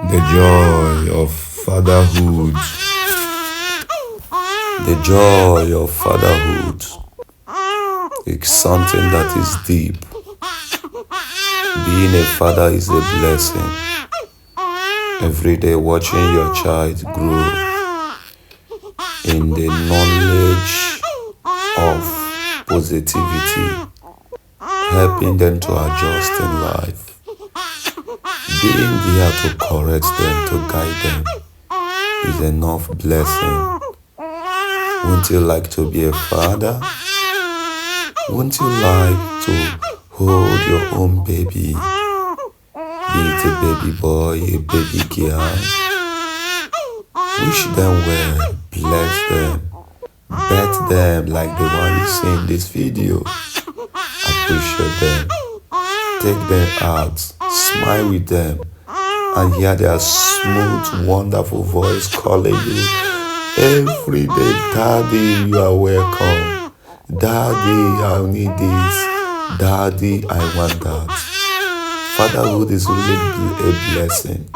The joy of fatherhood. The joy of fatherhood is something that is deep. Being a father is a blessing. Every day watching your child grow in the knowledge of positivity, helping them to adjust in life, being there to correct them, to guide them, is enough blessing. Wouldn't you like to be a father? Wouldn't you like to hold your own baby? Be it a baby boy, a baby girl. Wish them well, bless them, bet them like the one you see in this video. Appreciate them, take them out, smile with them, and hear their smooth, wonderful voice calling you every day. Daddy, you are welcome. Daddy, I need this. Daddy, I want that. Fatherhood is really a blessing.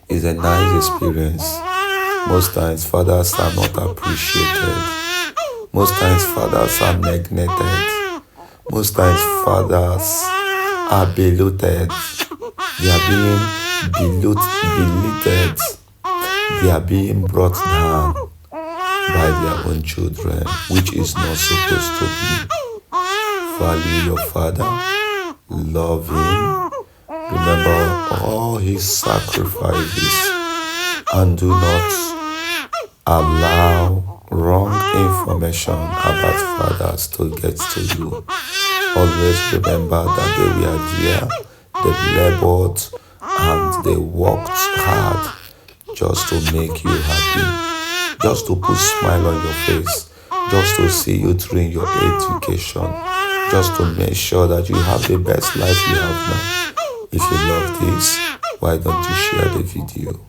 It's a nice experience. Most times fathers are not appreciated. Most times fathers are neglected. Most times fathers are belittled. They are being belittled. They are being brought down by their own children, which is not supposed to be. Value your father, love him, remember all his sacrifices, and do not allow wrong information about fathers to get to you. Always remember that they were there, they labored, and they worked hard just to make you happy, just to put a smile on your face, just to see you through in your education, just to make sure that you have the best life you have now. If you love this, why don't you share the video?